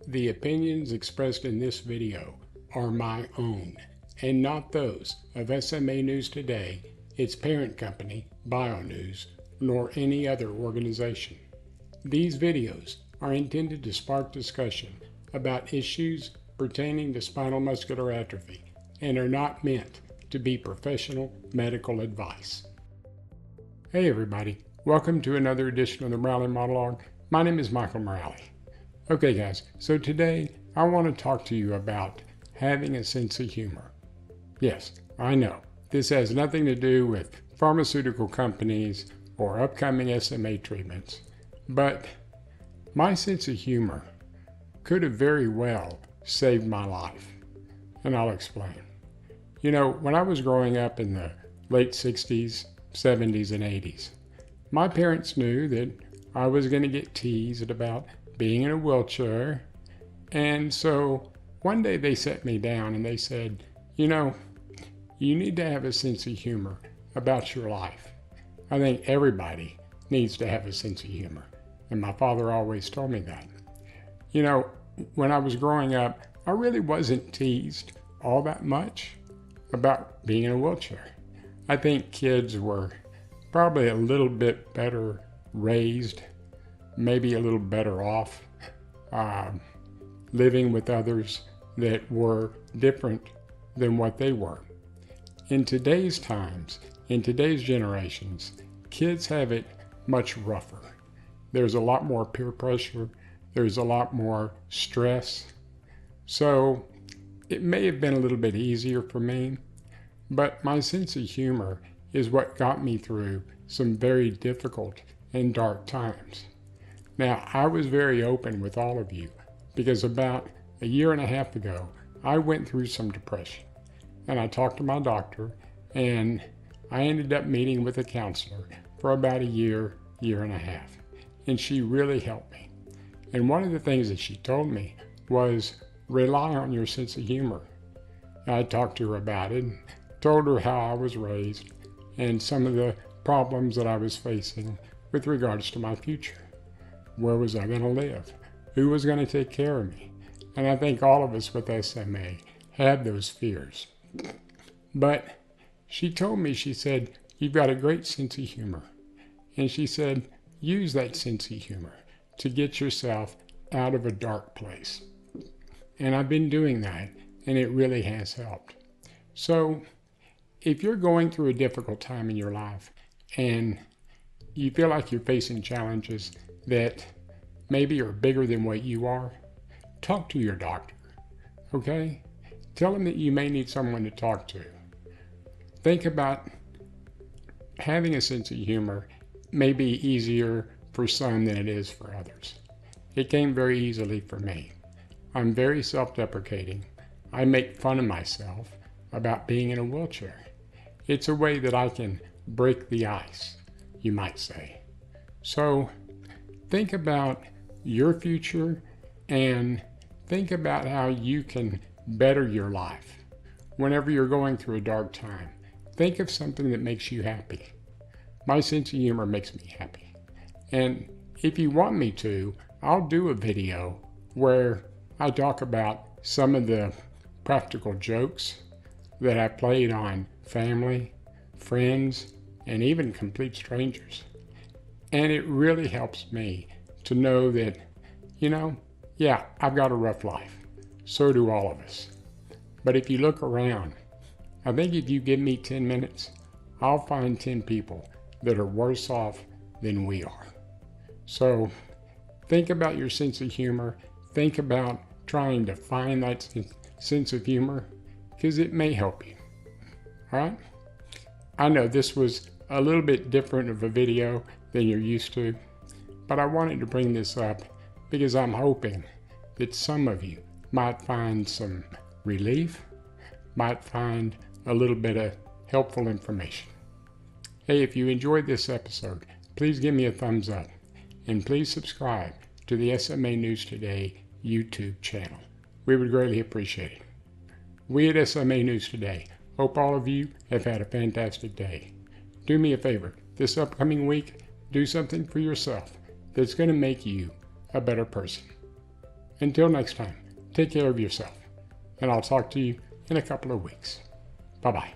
The opinions expressed in this video are my own and not those of SMA News Today, its parent company, BioNews, nor any other organization. These videos are intended to spark discussion about issues pertaining to spinal muscular atrophy and are not meant to be professional medical advice. Hey everybody, welcome to another edition of the Morale Monologue. My name is Michael Morale. Okay guys, so today I want to talk to you about having a sense of humor. Yes, I know, this has nothing to do with pharmaceutical companies or upcoming SMA treatments, but my sense of humor could have very well saved my life, and I'll explain. You know, when I was growing up in the late 60s, 70s, and 80s, my parents knew that I was going to get teased about being in a wheelchair, and so one day they sat me down and they said, you know, you need to have a sense of humor about your life. I think everybody needs to have a sense of humor, and my father always told me that. You know, when I was growing up, I really wasn't teased all that much about being in a wheelchair. I think kids were probably a little bit better raised, maybe a little better off, living with others that were different than what they were. In today's times, in today's generations, kids have it much rougher. There's a lot more peer pressure. There's a lot more stress. So it may have been a little bit easier for me, but my sense of humor is what got me through some very difficult and dark times. Now, I was very open with all of you because about a year and a half ago, I went through some depression, and I talked to my doctor, and I ended up meeting with a counselor for about a year, year and a half, and she really helped me. And one of the things that she told me was rely on your sense of humor. I talked to her about it, told her how I was raised and some of the problems that I was facing with regards to my future. Where was I going to live? Who was going to take care of me? And I think all of us with SMA had those fears. But she told me, she said, you've got a great sense of humor. And she said, use that sense of humor to get yourself out of a dark place. And I've been doing that, and it really has helped. So if you're going through a difficult time in your life and you feel like you're facing challenges that maybe are bigger than what you are, talk to your doctor, okay? Tell them that you may need someone to talk to. Think about having a sense of humor may be easier for some than it is for others. It came very easily for me. I'm very self-deprecating. I make fun of myself about being in a wheelchair. It's a way that I can break the ice, you might say. So think about your future and think about how you can better your life. Whenever you're going through a dark time, think of something that makes you happy. My sense of humor makes me happy. And if you want me to, I'll do a video where I talk about some of the practical jokes that I played on family, friends, and even complete strangers. And it really helps me to know that, you know, yeah, I've got a rough life. So do all of us. But if you look around, I think if you give me 10 minutes, I'll find 10 people that are worse off than we are. So think about your sense of humor. Think about trying to find that sense of humor because it may help you. All right? I know this was a little bit different of a video than you're used to, but I wanted to bring this up because I'm hoping that some of you might find some relief, might find a little bit of helpful information. Hey, if you enjoyed this episode, please give me a thumbs up and please subscribe to the SMA News Today YouTube channel. We would greatly appreciate it. We at SMA News Today hope all of you have had a fantastic day. Do me a favor, this upcoming week, do something for yourself that's going to make you a better person. Until next time, take care of yourself, and I'll talk to you in a couple of weeks. Bye-bye.